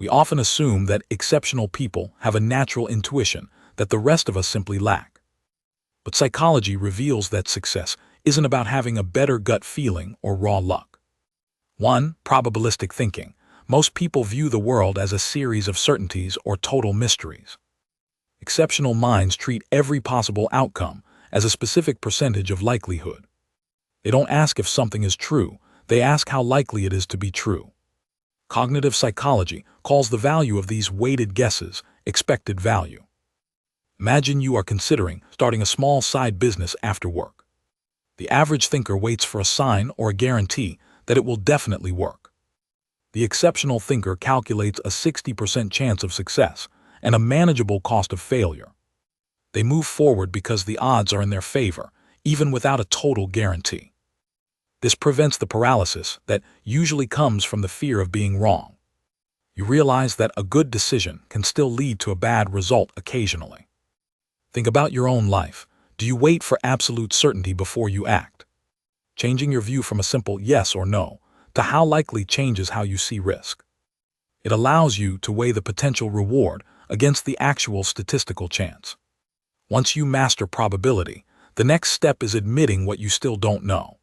We often assume that exceptional people have a natural intuition that the rest of us simply lack. But psychology reveals that success isn't about having a better gut feeling or raw luck. 1. Probabilistic thinking. Most people view the world as a series of certainties or total mysteries. Exceptional minds treat every possible outcome as a specific percentage of likelihood. They don't ask if something is true, they ask how likely it is to be true. Cognitive psychology calls the value of these weighted guesses expected value. Imagine you are considering starting a small side business after work. The average thinker waits for a sign or a guarantee that it will definitely work. The exceptional thinker calculates a 60% chance of success and a manageable cost of failure. They move forward because the odds are in their favor, even without a total guarantee. This prevents the paralysis that usually comes from the fear of being wrong. You realize that a good decision can still lead to a bad result occasionally. Think about your own life. Do you wait for absolute certainty before you act? Changing your view from a simple yes or no to how likely changes how you see risk. It allows you to weigh the potential reward against the actual statistical chance. Once you master probability, the next step is admitting what you still don't know.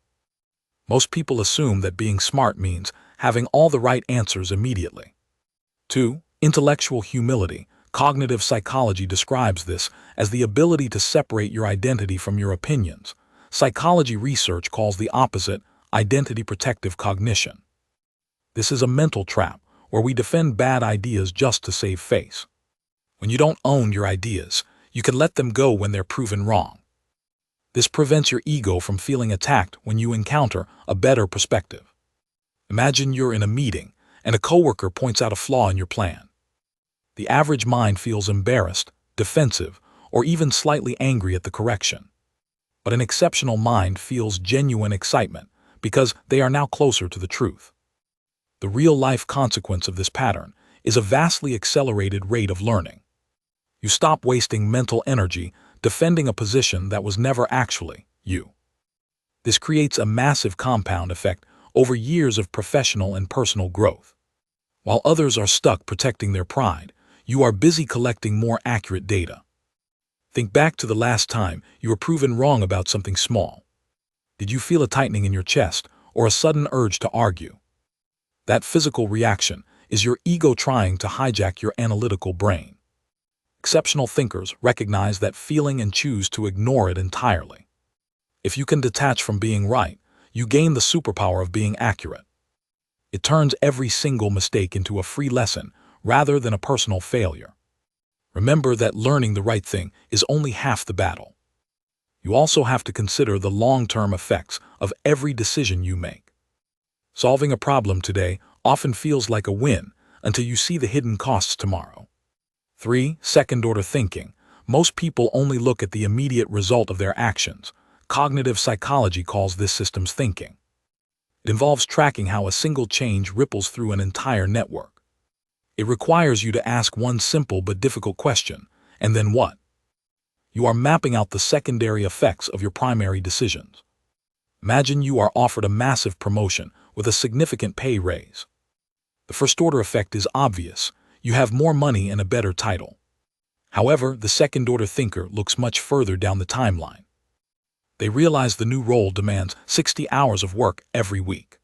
Most people assume that being smart means having all the right answers immediately. 2. Intellectual humility. Cognitive psychology describes this as the ability to separate your identity from your opinions. Psychology research calls the opposite identity protective cognition. This is a mental trap where we defend bad ideas just to save face. When you don't own your ideas, you can let them go when they're proven wrong. This prevents your ego from feeling attacked when you encounter a better perspective. Imagine you're in a meeting and a coworker points out a flaw in your plan. The average mind feels embarrassed, defensive, or even slightly angry at the correction. But an exceptional mind feels genuine excitement because they are now closer to the truth. The real-life consequence of this pattern is a vastly accelerated rate of learning. You stop wasting mental energy defending a position that was never actually you. This creates a massive compound effect over years of professional and personal growth. While others are stuck protecting their pride, you are busy collecting more accurate data. Think back to the last time you were proven wrong about something small. Did you feel a tightening in your chest or a sudden urge to argue? That physical reaction is your ego trying to hijack your analytical brain. Exceptional thinkers recognize that feeling and choose to ignore it entirely. If you can detach from being right, you gain the superpower of being accurate. It turns every single mistake into a free lesson rather than a personal failure. Remember that learning the right thing is only half the battle. You also have to consider the long-term effects of every decision you make. Solving a problem today often feels like a win until you see the hidden costs tomorrow. 3. Second-order thinking. Most people only look at the immediate result of their actions. Cognitive psychology calls this systems thinking. It involves tracking how a single change ripples through an entire network. It requires you to ask one simple but difficult question, and then what? You are mapping out the secondary effects of your primary decisions. Imagine you are offered a massive promotion with a significant pay raise. The first-order effect is obvious. You have more money and a better title. However, the second-order thinker looks much further down the timeline. They realize the new role demands 60 hours of work every week.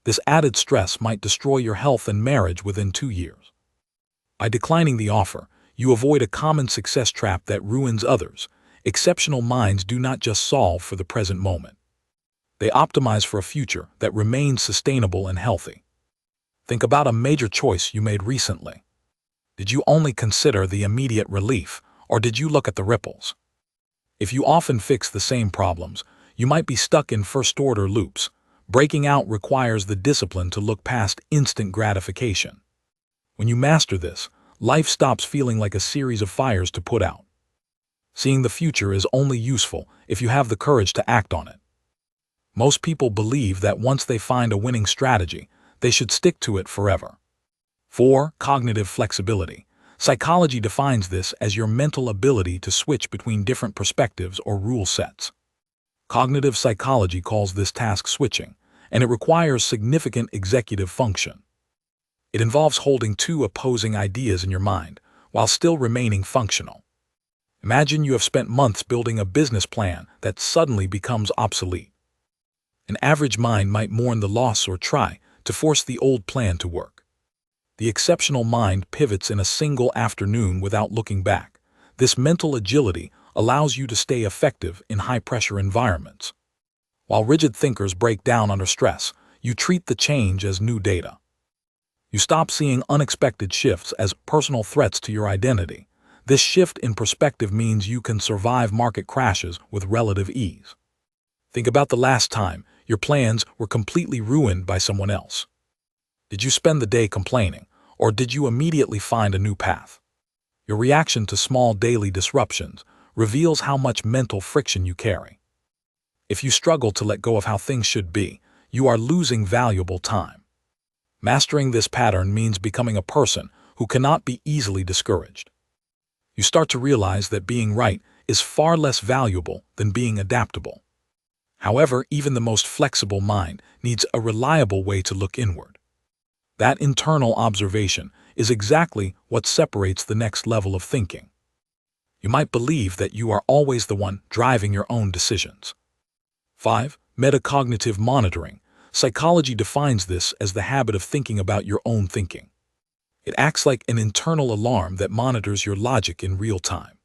This added stress might destroy your health and marriage within 2 years. By declining the offer, you avoid a common success trap that ruins others. Exceptional minds do not just solve for the present moment. They optimize for a future that remains sustainable and healthy. Think about a major choice you made recently. Did you only consider the immediate relief, or did you look at the ripples? If you often fix the same problems, you might be stuck in first-order loops. Breaking out requires the discipline to look past instant gratification. When you master this, life stops feeling like a series of fires to put out. Seeing the future is only useful if you have the courage to act on it. Most people believe that once they find a winning strategy, they should stick to it forever. 4. Cognitive flexibility. Psychology defines this as your mental ability to switch between different perspectives or rule sets. Cognitive psychology calls this task switching, and it requires significant executive function. It involves holding two opposing ideas in your mind while still remaining functional. Imagine you have spent months building a business plan that suddenly becomes obsolete. An average mind might mourn the loss or try to force the old plan to work. The exceptional mind pivots in a single afternoon without looking back. This mental agility allows you to stay effective in high-pressure environments. While rigid thinkers break down under stress, you treat the change as new data. You stop seeing unexpected shifts as personal threats to your identity. This shift in perspective means you can survive market crashes with relative ease. Think about the last time your plans were completely ruined by someone else. Did you spend the day complaining, or did you immediately find a new path? Your reaction to small daily disruptions reveals how much mental friction you carry. If you struggle to let go of how things should be, you are losing valuable time. Mastering this pattern means becoming a person who cannot be easily discouraged. You start to realize that being right is far less valuable than being adaptable. However, even the most flexible mind needs a reliable way to look inward. That internal observation is exactly what separates the next level of thinking. You might believe that you are always the one driving your own decisions. 5. Metacognitive monitoring. Psychology defines this as the habit of thinking about your own thinking. It acts like an internal alarm that monitors your logic in real time.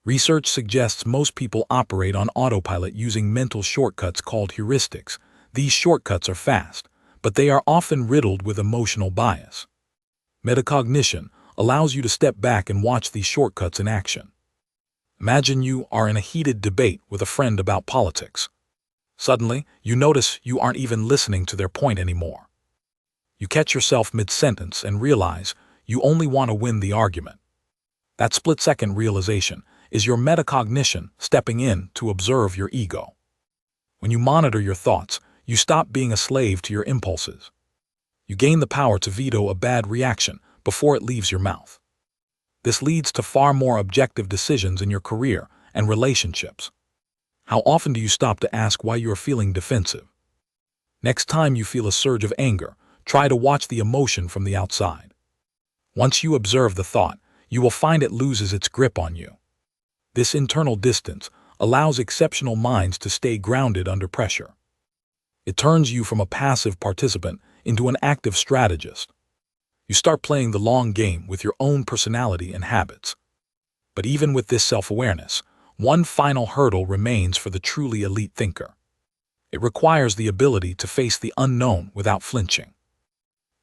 Research suggests most people operate on autopilot using mental shortcuts called heuristics. These shortcuts are fast, but they are often riddled with emotional bias. Metacognition allows you to step back and watch these shortcuts in action. Imagine you are in a heated debate with a friend about politics. Suddenly, you notice you aren't even listening to their point anymore. You catch yourself mid-sentence and realize you only want to win the argument. That split-second realization is your metacognition stepping in to observe your ego. When you monitor your thoughts, you stop being a slave to your impulses. You gain the power to veto a bad reaction before it leaves your mouth. This leads to far more objective decisions in your career and relationships. How often do you stop to ask why you are feeling defensive? Next time you feel a surge of anger, try to watch the emotion from the outside. Once you observe the thought, you will find it loses its grip on you. This internal distance allows exceptional minds to stay grounded under pressure. It turns you from a passive participant into an active strategist. You start playing the long game with your own personality and habits. But even with this self-awareness, one final hurdle remains for the truly elite thinker. It requires the ability to face the unknown without flinching.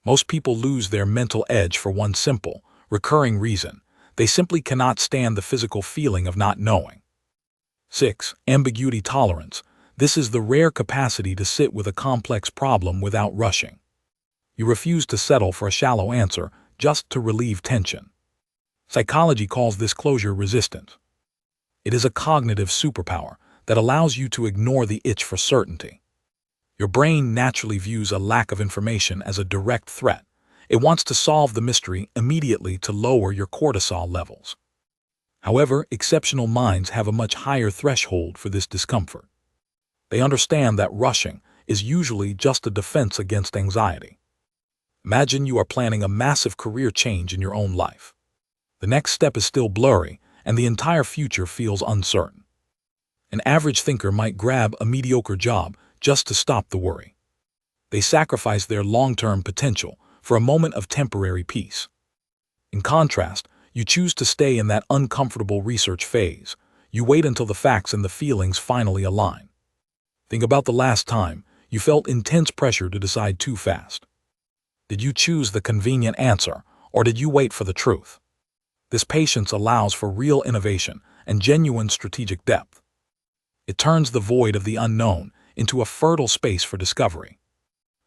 Most people lose their mental edge for one simple, recurring reason: they simply cannot stand the physical feeling of not knowing. 6. Ambiguity tolerance. This is the rare capacity to sit with a complex problem without rushing. You refuse to settle for a shallow answer just to relieve tension. Psychology calls this closure resistance. It is a cognitive superpower that allows you to ignore the itch for certainty. Your brain naturally views a lack of information as a direct threat. It wants to solve the mystery immediately to lower your cortisol levels. However, exceptional minds have a much higher threshold for this discomfort. They understand that rushing is usually just a defense against anxiety. Imagine you are planning a massive career change in your own life. The next step is still blurry, and the entire future feels uncertain. An average thinker might grab a mediocre job just to stop the worry. They sacrifice their long-term potential for a moment of temporary peace. In contrast, you choose to stay in that uncomfortable research phase. You wait until the facts and the feelings finally align. Think about the last time you felt intense pressure to decide too fast. Did you choose the convenient answer, or did you wait for the truth? This patience allows for real innovation and genuine strategic depth. It turns the void of the unknown into a fertile space for discovery.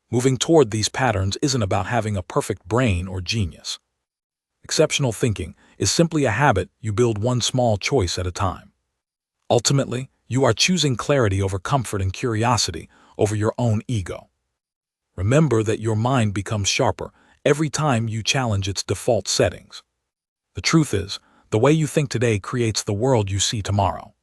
Moving toward these patterns isn't about having a perfect brain or genius. Exceptional thinking is simply a habit you build one small choice at a time. Ultimately, you are choosing clarity over comfort and curiosity over your own ego. Remember that your mind becomes sharper every time you challenge its default settings. The truth is, the way you think today creates the world you see tomorrow.